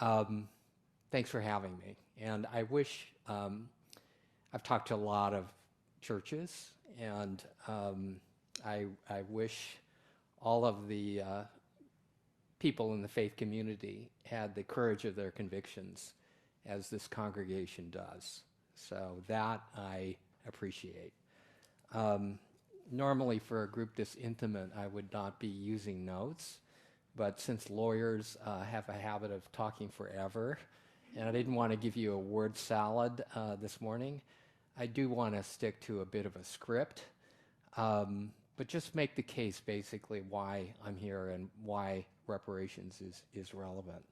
Thanks for having me. And I wish, I've talked to a lot of churches, and I wish all of the people in the faith community had the courage of their convictions as this congregation does. So that I appreciate. Normally for a group this intimate, I would not be using notes, but since lawyers have a habit of talking forever, and I didn't want to give you a word salad this morning, I do want to stick to a bit of a script, but just make the case basically why I'm here and why reparations is relevant.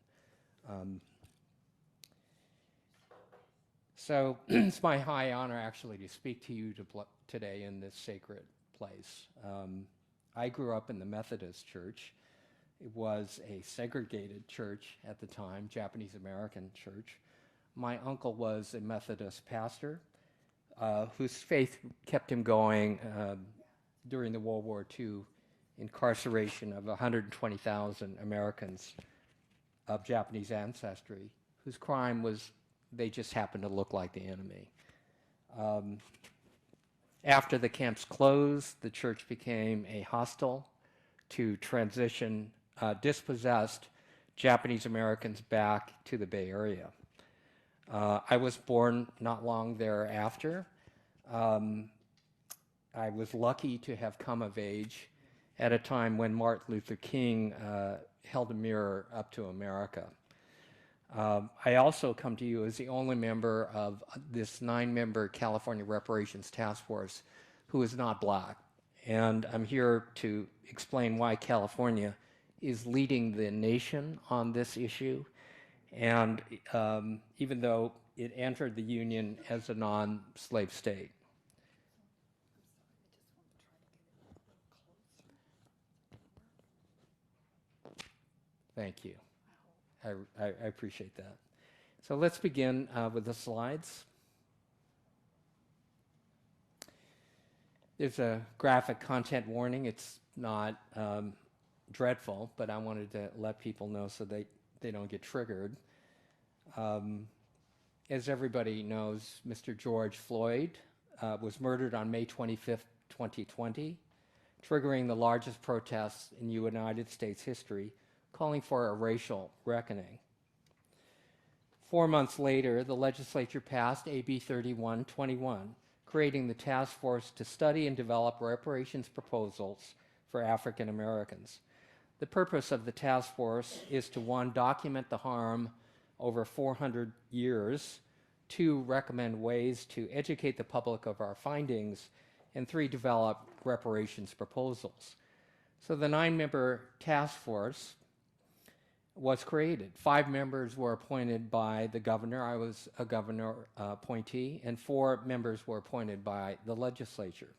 So it's my high honor actually to speak to you today in this sacred place. I grew up in the Methodist Church. It was a segregated church at the time, Japanese American church. My uncle was a Methodist pastor whose faith kept him going during the World War II incarceration of 120,000 Americans of Japanese ancestry, whose crime was they just happened to look like the enemy. After the camps closed, the church became a hostel to transition dispossessed Japanese Americans back to the Bay Area. I was born not long thereafter. I was lucky to have come of age at a time when Martin Luther King held a mirror up to America. I also come to you as the only member of this 9-member California Reparations Task Force who is not black. And I'm here to explain why California is leading the nation on this issue. And even though it entered the Union as a non-slave state. Thank you. I appreciate that. So let's begin with the slides. There's a graphic content warning. It's not dreadful, but I wanted to let people know so they don't get triggered. As everybody knows, Mr. George Floyd was murdered on May 25th, 2020, triggering the largest protests in United States history, calling for a racial reckoning. 4 months later, the legislature passed AB 3121, creating the task force to study and develop reparations proposals for African Americans. The purpose of the task force is to, 1, document the harm over 400 years, 2, recommend ways to educate the public of our findings, and 3, develop reparations proposals. So the 9-member task force was created. 5 members were appointed by the governor. I was a governor appointee, and 4 members were appointed by the legislature.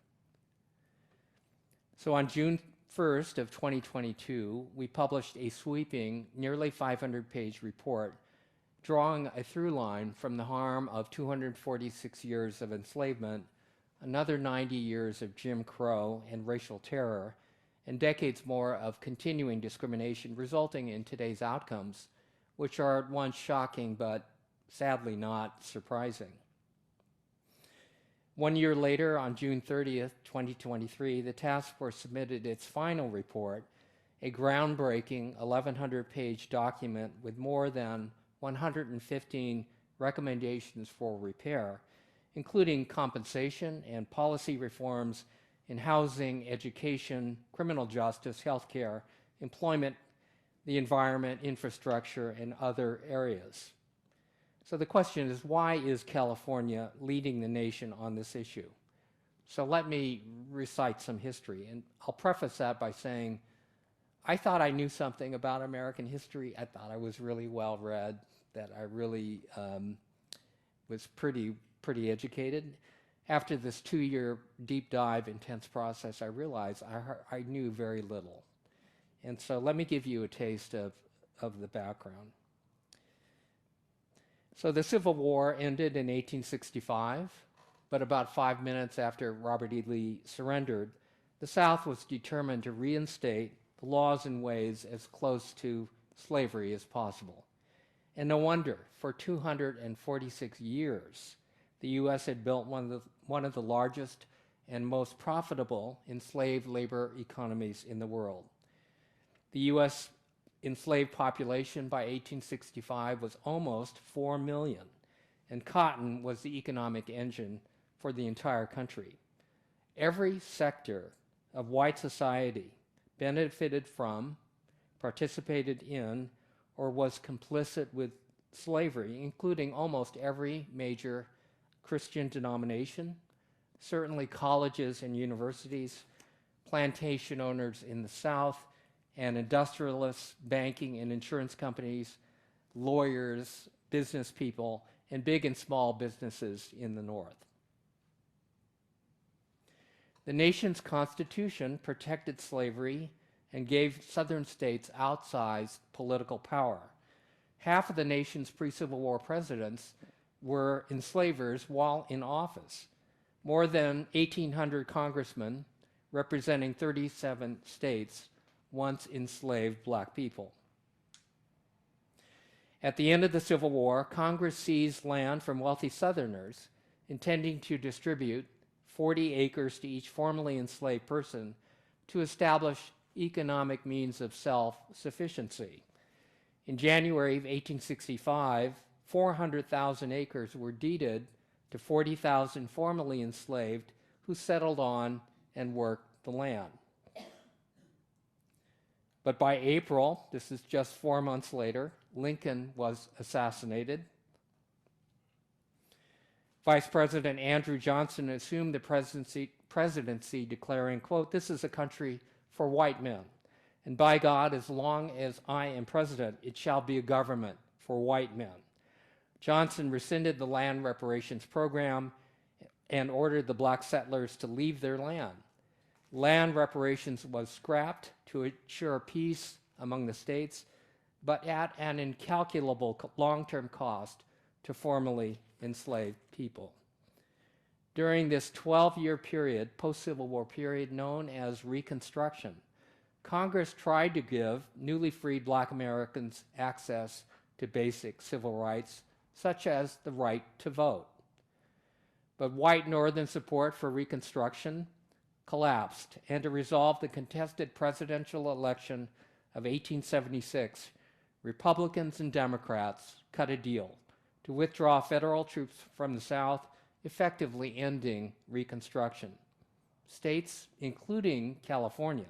So on June 1st of 2022, we published a sweeping, nearly 500-page report drawing a through line from the harm of 246 years of enslavement, another 90 years of Jim Crow and racial terror, and decades more of continuing discrimination resulting in today's outcomes, which are at once shocking but sadly not surprising. 1 year later, on June 30th, 2023, the task force submitted its final report, a groundbreaking 1,100-page document with more than 115 recommendations for repair, including compensation and policy reforms in housing, education, criminal justice, healthcare, employment, the environment, infrastructure, and other areas. So the question is, why is California leading the nation on this issue? So let me recite some history, and I'll preface that by saying, I thought I knew something about American history. I thought I was really well read, that I really was pretty educated. After this 2-year deep dive, intense process, I realized I knew very little. And so let me give you a taste of the background. So the Civil War ended in 1865, but about 5 minutes after Robert E. Lee surrendered, the South was determined to reinstate the laws and ways as close to slavery as possible. And no wonder, for 246 years, the U.S. had built one of the largest and most profitable enslaved labor economies in the world. The U.S. enslaved population by 1865 was almost 4 million, and cotton was the economic engine for the entire country. Every sector of white society benefited from, participated in, or was complicit with slavery, including almost every major Christian denomination, certainly colleges and universities, plantation owners in the South, and industrialists, banking and insurance companies, lawyers, business people, and big and small businesses in the North. The nation's Constitution protected slavery and gave Southern states outsized political power. Half of the nation's pre-Civil War presidents were enslavers while in office. More than 1,800 congressmen representing 37 states once enslaved black people. At the end of the Civil War, Congress seized land from wealthy Southerners, intending to distribute 40 acres to each formerly enslaved person to establish economic means of self-sufficiency. In January of 1865, 400,000 acres were deeded to 40,000 formerly enslaved who settled on and worked the land. But by April, this is just 4 months later, Lincoln was assassinated. Vice President Andrew Johnson assumed the presidency declaring, quote, "This is a country for white men, and by God, as long as I am president, it shall be a government for white men." Johnson rescinded the land reparations program and ordered the black settlers to leave their land. Land reparations was scrapped to ensure peace among the states, but at an incalculable long-term cost to formerly enslaved people. During this 12-year period, post-Civil War period known as Reconstruction, Congress tried to give newly freed black Americans access to basic civil rights, such as the right to vote. But white Northern support for Reconstruction collapsed, and to resolve the contested presidential election of 1876, Republicans and Democrats cut a deal to withdraw federal troops from the South, effectively ending Reconstruction. States, including California,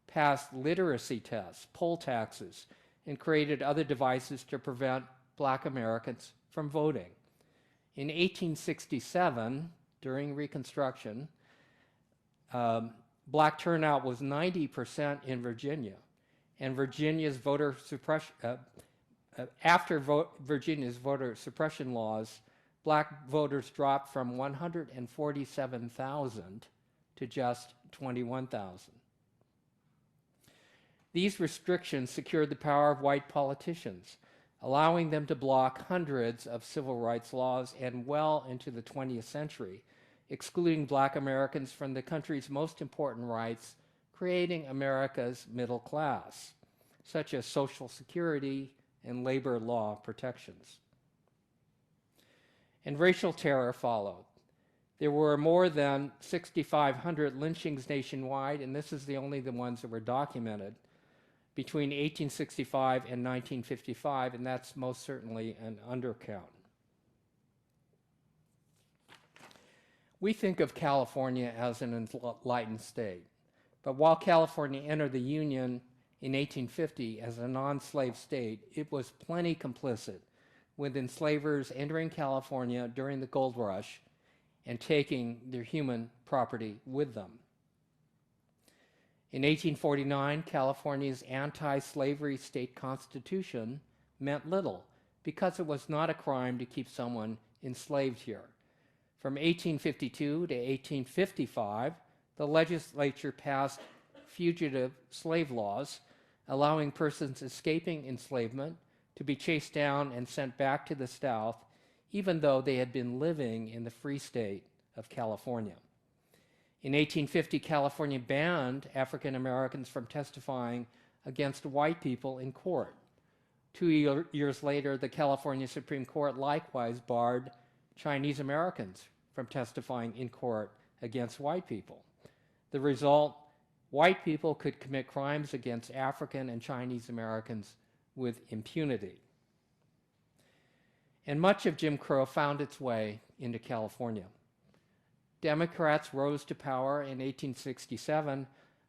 passed literacy tests, poll taxes, and created other devices to prevent black Americans from voting. In 1867, during Reconstruction, black turnout was 90% in Virginia, and Virginia's voter suppression, Virginia's voter suppression laws, black voters dropped from 147,000 to just 21,000. These restrictions secured the power of white politicians, allowing them to block hundreds of civil rights laws and well into the 20th century, excluding black Americans from the country's most important rights, creating America's middle class, such as Social Security and labor law protections. And racial terror followed. There were more than 6,500 lynchings nationwide, and this is the ones that were documented, between 1865 and 1955, and that's most certainly an undercount. We think of California as an enlightened state, but while California entered the Union in 1850 as a non-slave state, it was plenty complicit with enslavers entering California during the gold rush and taking their human property with them. In 1849, California's anti-slavery state constitution meant little because it was not a crime to keep someone enslaved here. From 1852 to 1855, the legislature passed fugitive slave laws, allowing persons escaping enslavement to be chased down and sent back to the South, even though they had been living in the free state of California. In 1850, California banned African Americans from testifying against white people in court. 2 years later, the California Supreme Court likewise barred Chinese Americans from testifying in court against white people. The result, white people could commit crimes against African and Chinese Americans with impunity. And much of Jim Crow found its way into California. Democrats rose to power in 1867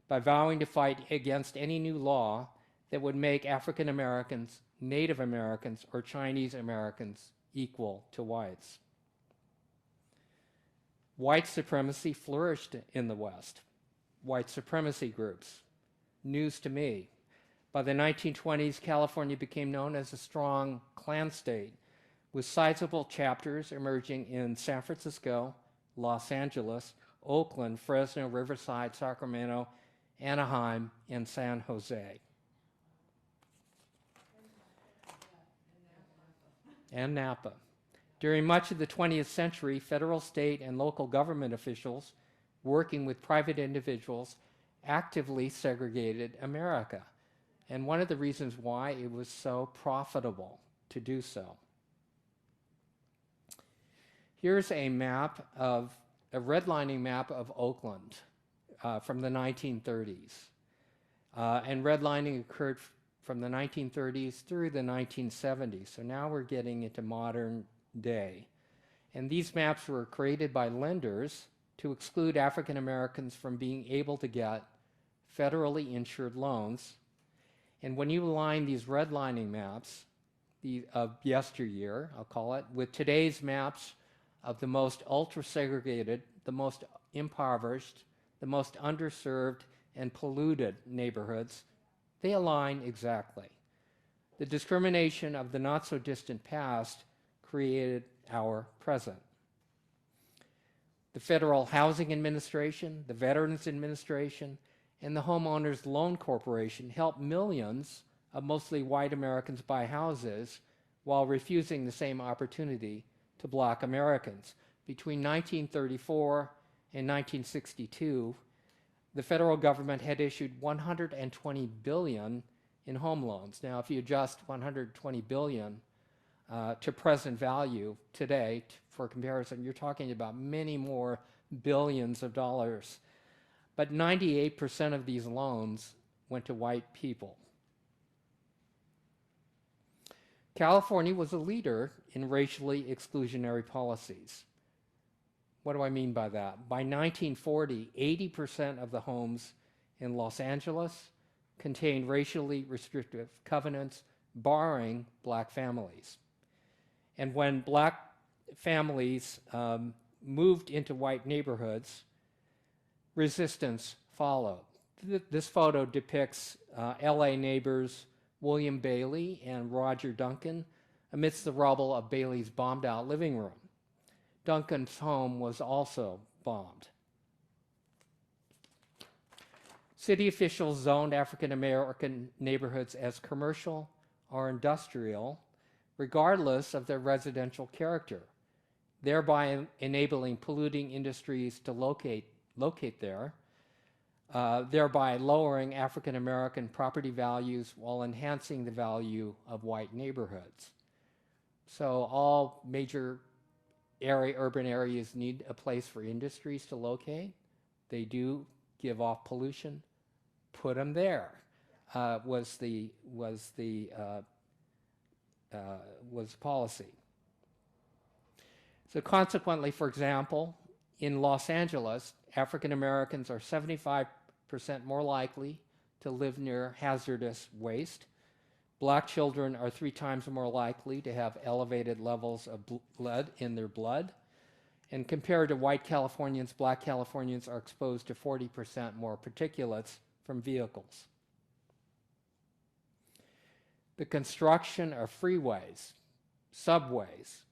by vowing to fight against any new law that would make African Americans, Native Americans, or Chinese Americans equal to whites. White supremacy flourished in the West. White supremacy groups. News to me. By the 1920s, California became known as a strong Klan state, with sizable chapters emerging in San Francisco, Los Angeles, Oakland, Fresno, Riverside, Sacramento, Anaheim, and San Jose. And Napa. During much of the 20th century, federal, state, and local government officials working with private individuals actively segregated America. And one of the reasons why it was so profitable to do so. Here's a redlining map of Oakland from the 1930s. And redlining occurred from the 1930s through the 1970s. So now we're getting into modern day. And these maps were created by lenders to exclude African Americans from being able to get federally insured loans. And when you align these redlining maps of yesteryear, I'll call it, with today's maps of the most ultra-segregated, the most impoverished, the most underserved and polluted neighborhoods, they align exactly. The discrimination of the not-so-distant past created our present. The Federal Housing Administration, the Veterans Administration, and the Homeowners Loan Corporation helped millions of mostly white Americans buy houses while refusing the same opportunity to black Americans. Between 1934 and 1962, the federal government had issued $120 billion in home loans. Now, if you adjust $120 billion to present value today, for comparison, you're talking about many more billions of dollars. But 98% of these loans went to white people. California was a leader in racially exclusionary policies. What do I mean by that? By 1940, 80% of the homes in Los Angeles contained racially restrictive covenants barring black families. And when black families moved into white neighborhoods, resistance followed. This photo depicts LA neighbors William Bailey and Roger Duncan amidst the rubble of Bailey's bombed-out living room. Duncan's home was also bombed. City officials zoned African American neighborhoods as commercial or industrial, regardless of their residential character, thereby enabling polluting industries to locate there, thereby lowering African American property values while enhancing the value of white neighborhoods. So all major urban areas need a place for industries to locate. They do give off pollution. Put them there. Was the policy. So consequently, for example, in Los Angeles, African Americans are 75% more likely to live near hazardous waste. Black children are 3 times more likely to have elevated levels of lead in their blood. And compared to white Californians, black Californians are exposed to 40% more particulates from vehicles. The construction of freeways, subways,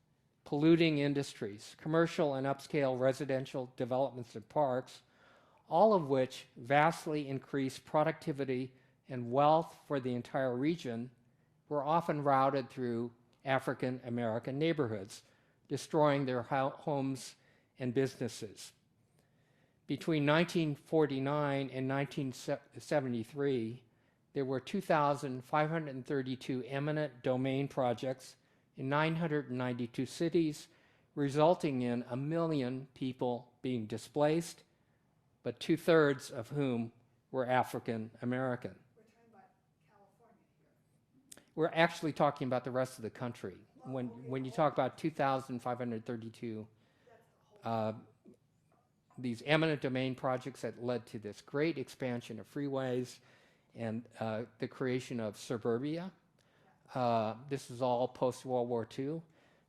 polluting industries, commercial and upscale residential developments and parks, all of which vastly increase productivity and wealth for the entire region, were often routed through African American neighborhoods, destroying their homes and businesses. Between 1949 and 1973, there were 2,532 eminent domain projects in 992 cities, resulting in 1 million people being displaced, but 2/3 of whom were African American. We're talking about California here. We're actually talking about the rest of the country. When you talk about 2,532 these eminent domain projects that led to this great expansion of freeways and the creation of suburbia, this is all post-World War II,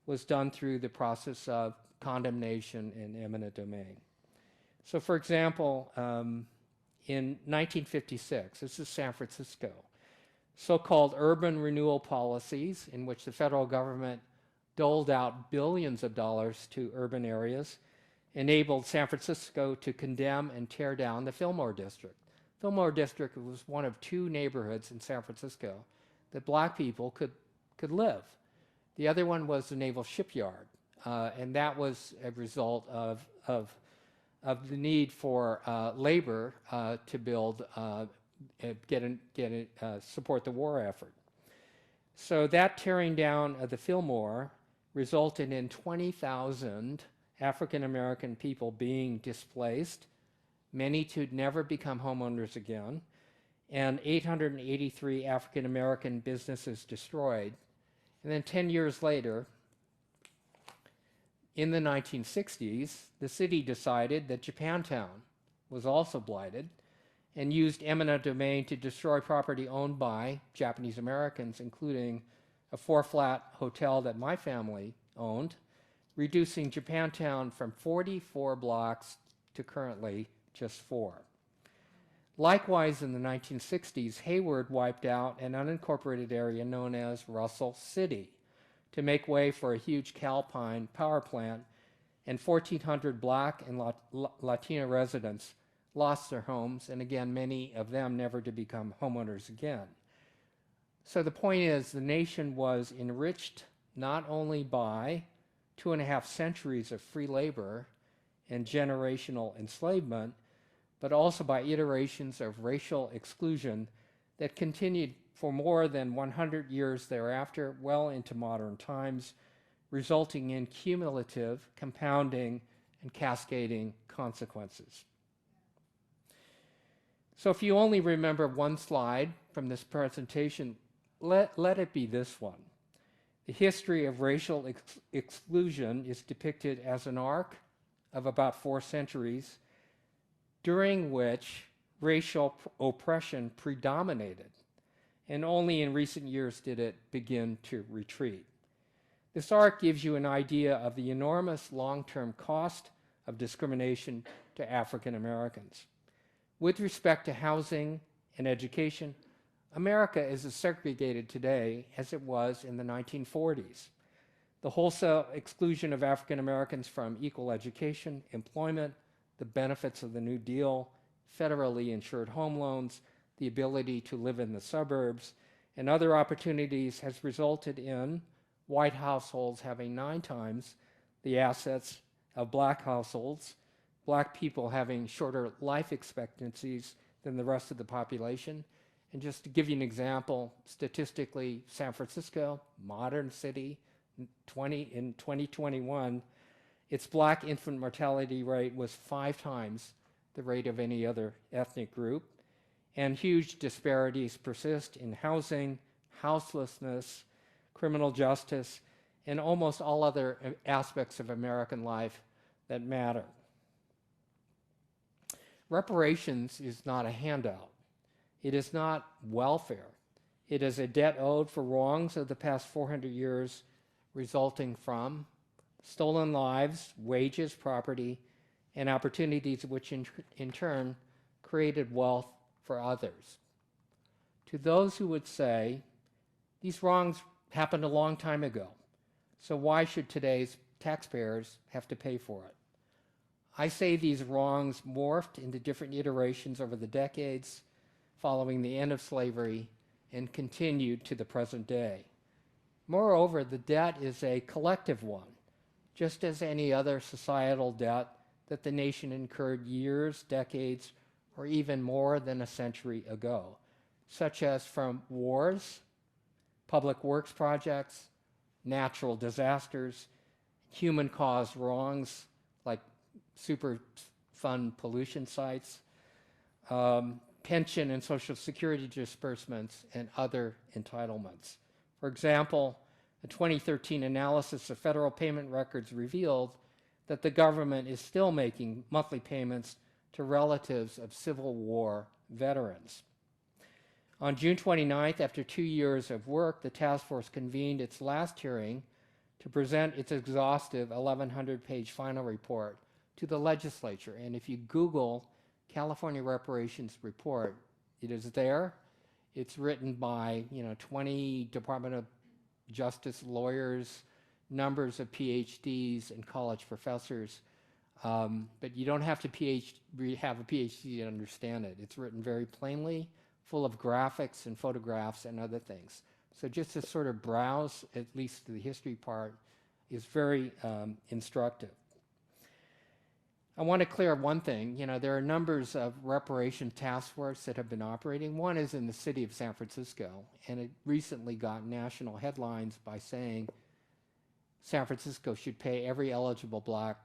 was done through the process of condemnation in eminent domain. So for example, in 1956, this is San Francisco, so-called urban renewal policies in which the federal government doled out billions of dollars to urban areas enabled San Francisco to condemn and tear down the Fillmore District. Fillmore District was one of 2 neighborhoods in San Francisco that black people could live. The other one was the Naval Shipyard, and that was a result of the need for labor to build, support the war effort. So that tearing down of the Fillmore resulted in 20,000 African American people being displaced, many to never become homeowners again, and 883 African American businesses destroyed. And then 10 years later, in the 1960s, the city decided that Japantown was also blighted and used eminent domain to destroy property owned by Japanese Americans, including a 4-flat hotel that my family owned, reducing Japantown from 44 blocks to currently just 4. Likewise, in the 1960s, Hayward wiped out an unincorporated area known as Russell City to make way for a huge Calpine power plant, and 1,400 black and Latino residents lost their homes, and again, many of them never to become homeowners again. So the point is, the nation was enriched not only by 2.5 centuries of free labor and generational enslavement, but also by iterations of racial exclusion that continued for more than 100 years thereafter, well into modern times, resulting in cumulative, compounding, and cascading consequences. So if you only remember one slide from this presentation, let it be this one. The history of racial exclusion is depicted as an arc of about 4 centuries, during which racial oppression predominated, and only in recent years did it begin to retreat. This arc gives you an idea of the enormous long-term cost of discrimination to African Americans. With respect to housing and education, America is as segregated today as it was in the 1940s. The wholesale exclusion of African Americans from equal education, employment, the benefits of the New Deal, federally insured home loans, the ability to live in the suburbs, and other opportunities has resulted in white households having 9 times the assets of black households, black people having shorter life expectancies than the rest of the population. And just to give you an example, statistically, San Francisco, modern city, in 2021, its black infant mortality rate was 5 times the rate of any other ethnic group, and huge disparities persist in housing, houselessness, criminal justice, and almost all other aspects of American life that matter. Reparations is not a handout. It is not welfare. It is a debt owed for wrongs of the past 400 years resulting from stolen lives, wages, property, and opportunities which in turn created wealth for others. To those who would say, these wrongs happened a long time ago, so why should today's taxpayers have to pay for it? I say these wrongs morphed into different iterations over the decades following the end of slavery and continued to the present day. Moreover, the debt is a collective one, just as any other societal debt that the nation incurred years, decades, or even more than a century ago. such as from wars, public works projects, natural disasters, human-caused wrongs like Superfund pollution sites, pension and Social Security disbursements, and other entitlements. For example, a 2013 analysis of federal payment records revealed that the government is still making monthly payments to relatives of Civil War veterans. On June 29th, after 2 years of work, the task force convened its last hearing to present its exhaustive 1,100-page final report to the legislature. And if you Google California Reparations report, it is there. It's written by 20 Department of Justice lawyers, numbers of PhDs and college professors. But you don't have to have a PhD to understand it. It's written very plainly, full of graphics and photographs and other things. So just to sort of browse, at least the history part, is very instructive. I want to clear one thing. There are numbers of reparation task force that have been operating. One is in the city of San Francisco, and it recently got national headlines by saying San Francisco should pay every eligible black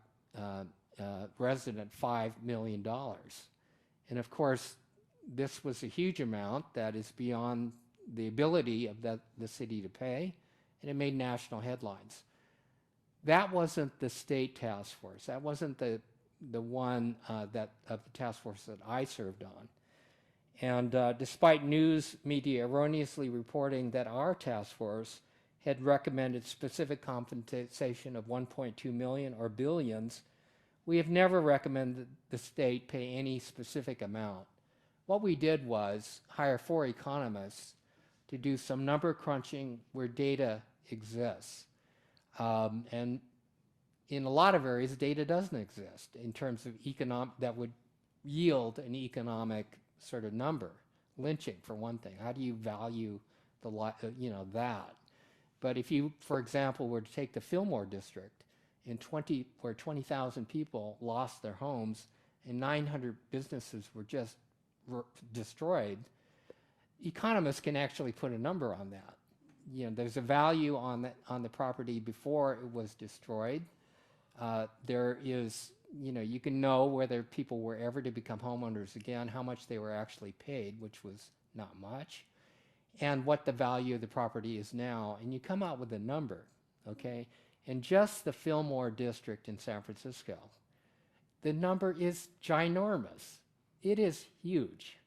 resident $5 million. And of course, this was a huge amount that is beyond the ability of the city to pay, and it made national headlines. That wasn't the state task force. That wasn't the one of the task force that I served on. And despite news media erroneously reporting that our task force had recommended specific compensation of 1.2 million or billions, we have never recommended the state pay any specific amount. What we did was hire 4 economists to do some number crunching where data exists. And in a lot of areas, data doesn't exist in terms of that would yield an economic sort of number. Lynching, for one thing. How do you value that? But if you, for example, were to take the Fillmore district where 20,000 people lost their homes and 900 businesses were just destroyed, economists can actually put a number on that. There's a value on the property before it was destroyed. There is, you can know whether people were ever to become homeowners again, how much they were actually paid, which was not much, and what the value of the property is now, and you come out with a number, okay? And just the Fillmore district in San Francisco, the number is ginormous. It is huge.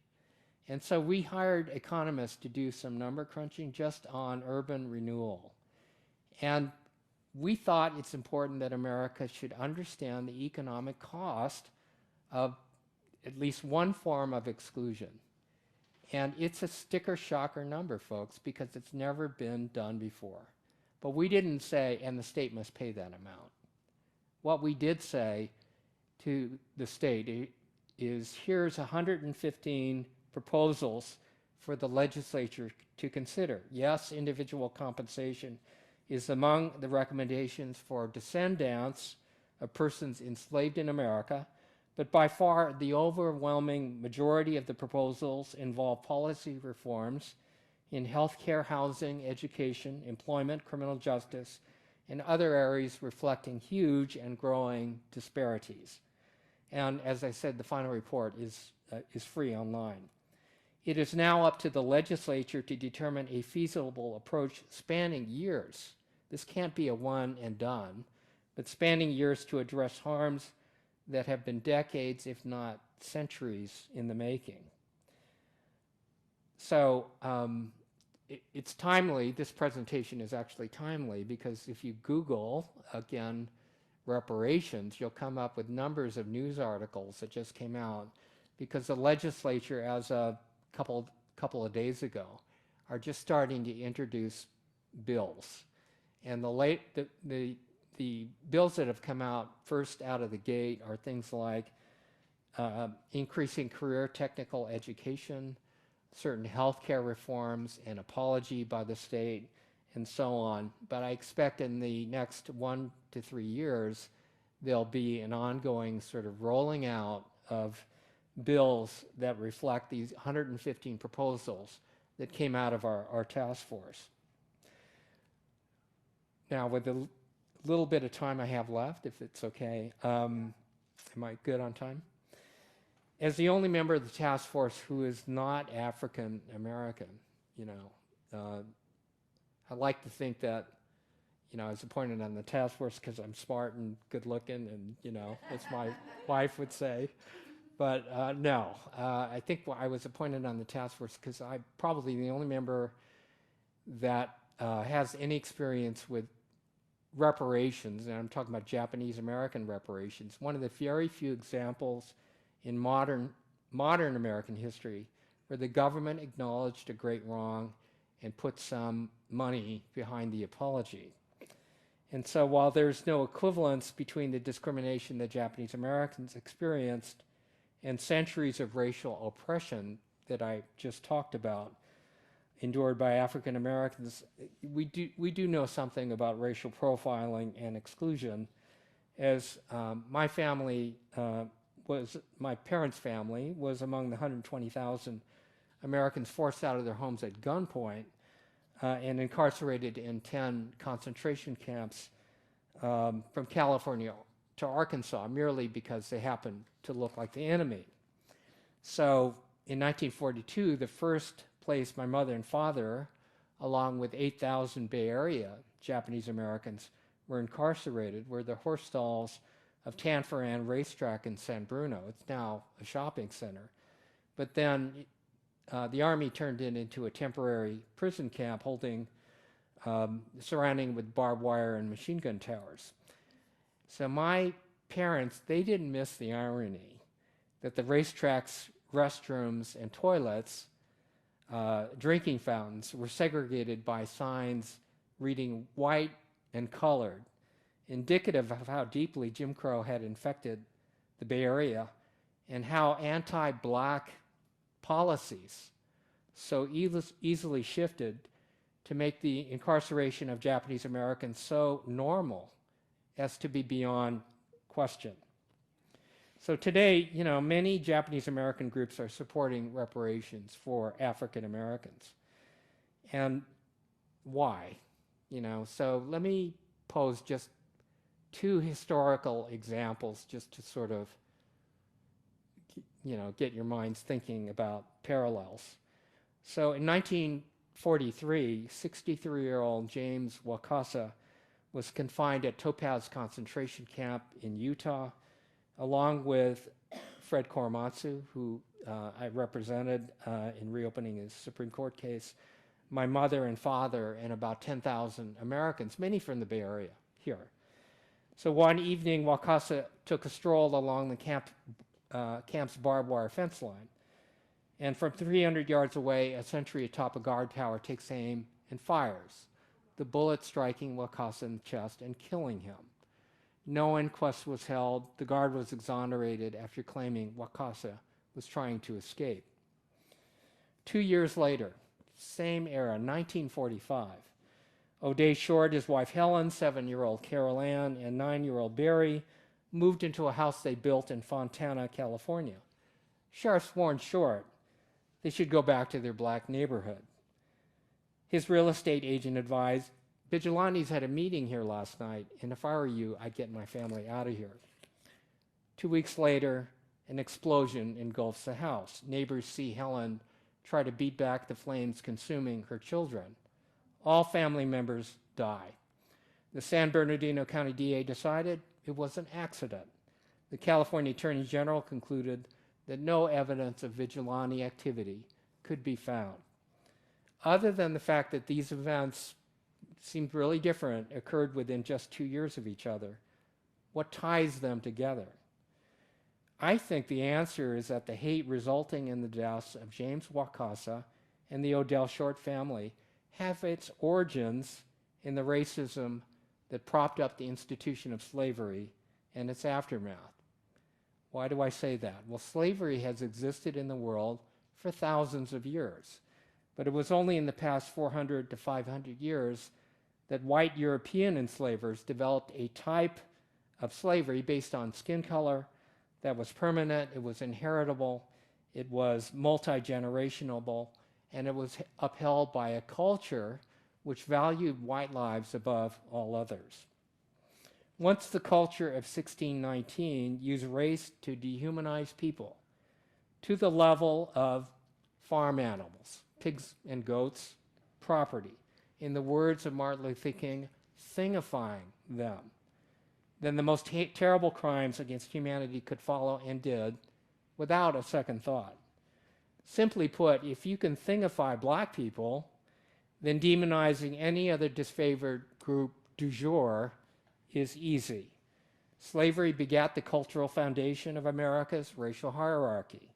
And so we hired economists to do some number crunching just on urban renewal. And we thought it's important that America should understand the economic cost of at least one form of exclusion. And it's a sticker shocker number, folks, because it's never been done before. But we didn't say, and the state must pay that amount. What we did say to the state is, here's 115 proposals for the legislature to consider. Yes, individual compensation is among the recommendations for descendants of persons enslaved in America, but by far the overwhelming majority of the proposals involve policy reforms in healthcare, housing, education, employment, criminal justice, and other areas reflecting huge and growing disparities. And as I said, the final report is free online. It is now up to the legislature to determine a feasible approach spanning years. This can't be a one and done, but spanning years to address harms that have been decades, if not centuries, in the making. So it's timely. This presentation is actually timely because if you Google, again, reparations, you'll come up with numbers of news articles that just came out because the legislature, as a couple of days ago, are just starting to introduce bills. And the bills that have come out first out of the gate are things like increasing career technical education, certain healthcare reforms, an apology by the state, and so on. But I expect in the next 1 to 3 years, there'll be an ongoing sort of rolling out of bills that reflect these 115 proposals that came out of our task force. Now, with the little bit of time I have left, if it's okay, am I good on time? As the only member of the task force who is not African American, I like to think that, I was appointed on the task force because I'm smart and good looking, and as my wife would say. But no, I think I was appointed on the task force because I'm probably the only member that has any experience with reparations, and I'm talking about Japanese American reparations. One of the very few examples in modern American history where the government acknowledged a great wrong and put some money behind the apology. And so while there's no equivalence between the discrimination that Japanese Americans experienced and centuries of racial oppression that I just talked about endured by African Americans, we do know something about racial profiling and exclusion, as my parents' family was among the 120,000 Americans forced out of their homes at gunpoint and incarcerated in 10 concentration camps from California to Arkansas, merely because they happened to look like the enemy. So in 1942, the first place my mother and father, along with 8,000 Bay Area Japanese Americans, were incarcerated were the horse stalls of Tanforan Racetrack in San Bruno. It's now a shopping center. But then the Army turned it into a temporary prison camp holding, surrounding with barbed wire and machine gun towers. So my parents, they didn't miss the irony that the racetrack's restrooms and toilets, drinking fountains, were segregated by signs reading white and colored, indicative of how deeply Jim Crow had infected the Bay Area and how anti-black policies so easily shifted to make the incarceration of Japanese Americans so normal as to be beyond question. So today, many Japanese American groups are supporting reparations for African Americans. And why? So let me pose just two historical examples just to sort of, get your minds thinking about parallels. So in 1943, 63-year-old James Wakasa was confined at Topaz concentration camp in Utah, along with Fred Korematsu, who I represented in reopening his Supreme Court case, my mother and father, and about 10,000 Americans, many from the Bay Area here. So one evening, Wakasa took a stroll along the camp's barbed wire fence line. And from 300 yards away, a sentry atop a guard tower takes aim and fires, the bullet striking Wakasa in the chest and killing him. No inquest was held. The guard was exonerated after claiming Wakasa was trying to escape. 2 years later, same era, 1945, O'Day Short, his wife Helen, 7-year-old Carol Ann, and 9-year-old Barry moved into a house they built in Fontana, California. Sheriffs warned Short they should go back to their black neighborhood. His real estate agent advised, "Vigilantes had a meeting here last night, and if I were you, I'd get my family out of here." 2 weeks later, an explosion engulfs the house. Neighbors see Helen try to beat back the flames consuming her children. All family members die. The San Bernardino County DA decided it was an accident. The California Attorney General concluded that no evidence of vigilante activity could be found. Other than the fact that these events seemed really different, occurred within just 2 years of each other, what ties them together? I think the answer is that the hate resulting in the deaths of James Wakasa and the Odell Short family have its origins in the racism that propped up the institution of slavery and its aftermath. Why do I say that? Well, slavery has existed in the world for thousands of years, but it was only in the past 400 to 500 years that white European enslavers developed a type of slavery based on skin color that was permanent, it was inheritable, it was multi-generational, and it was upheld by a culture which valued white lives above all others. Once the culture of 1619 used race to dehumanize people to the level of farm animals, pigs and goats, property, in the words of Martin Luther King, thingifying them, then the most terrible crimes against humanity could follow and did without a second thought. Simply put, if you can thingify black people, then demonizing any other disfavored group du jour is easy. Slavery begat the cultural foundation of America's racial hierarchy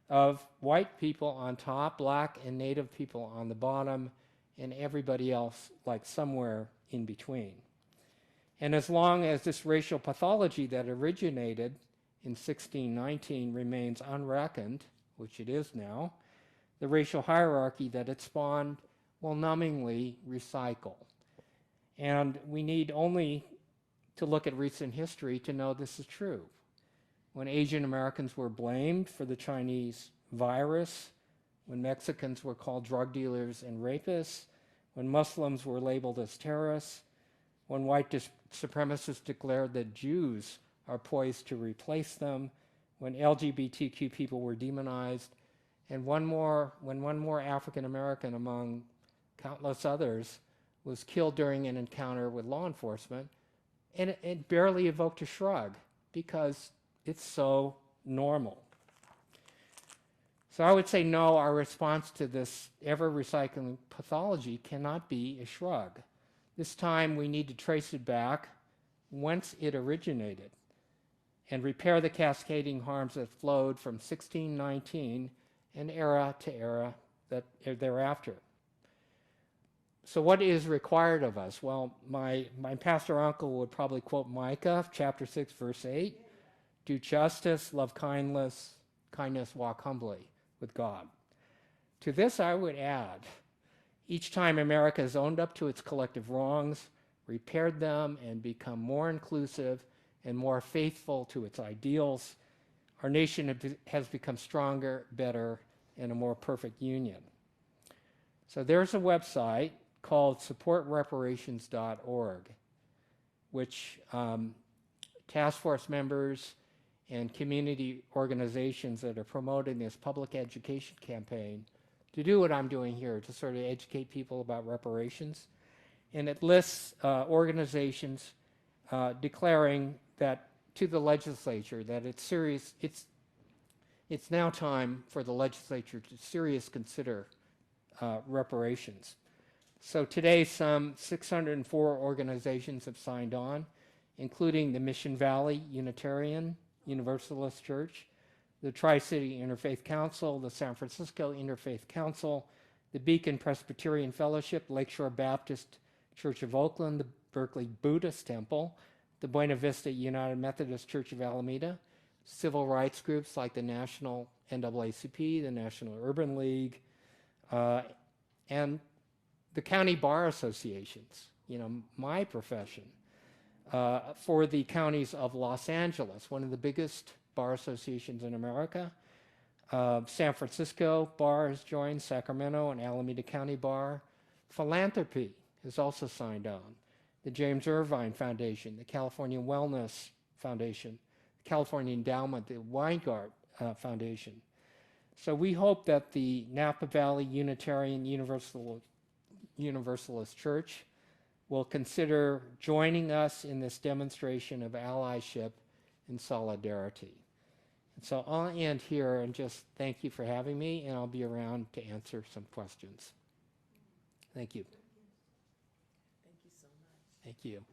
of white people on top, black and native people on the bottom, and everybody else like somewhere in between. And as long as this racial pathology that originated in 1619 remains unreckoned, which it is now, the racial hierarchy that it spawned will numbingly recycle. And we need only to look at recent history to know this is true. When Asian Americans were blamed for the Chinese virus, when Mexicans were called drug dealers and rapists, when Muslims were labeled as terrorists, when white supremacists declared that Jews are poised to replace them, when LGBTQ people were demonized, and when one more African American among countless others was killed during an encounter with law enforcement, and it barely evoked a shrug because it's so normal. So I would say no, our response to this ever-recycling pathology cannot be a shrug. This time we need to trace it back whence it originated and repair the cascading harms that flowed from 1619 and era to era thereafter. So what is required of us? Well, my pastor uncle would probably quote Micah chapter 6, verse 8, do justice, love kindness, walk humbly with God. To this I would add, each time America has owned up to its collective wrongs, repaired them, and become more inclusive and more faithful to its ideals, our nation has become stronger, better, and a more perfect union. So there's a website called supportreparations.org, which task force members and community organizations that are promoting this public education campaign to do what I'm doing here, to sort of educate people about reparations. And it lists organizations declaring that to the legislature that it's serious, it's now time for the legislature to seriously consider reparations. So today some 604 organizations have signed on, including the Mission Valley Unitarian Universalist Church, the Tri-City Interfaith Council, the San Francisco Interfaith Council, the Beacon Presbyterian Fellowship, Lakeshore Baptist Church of Oakland, the Berkeley Buddhist Temple, the Buena Vista United Methodist Church of Alameda, civil rights groups like the National NAACP, the National Urban League, and the county bar associations, my profession, for the counties of Los Angeles, one of the biggest bar associations in America. San Francisco Bar has joined, Sacramento and Alameda County Bar. Philanthropy has also signed on. The James Irvine Foundation, the California Wellness Foundation, the California Endowment, the Weingart Foundation. So we hope that the Napa Valley Unitarian Universalist Church will consider joining us in this demonstration of allyship and solidarity. And so I'll end here and just thank you for having me, and I'll be around to answer some questions. Thank you. Thank you so much. Thank you.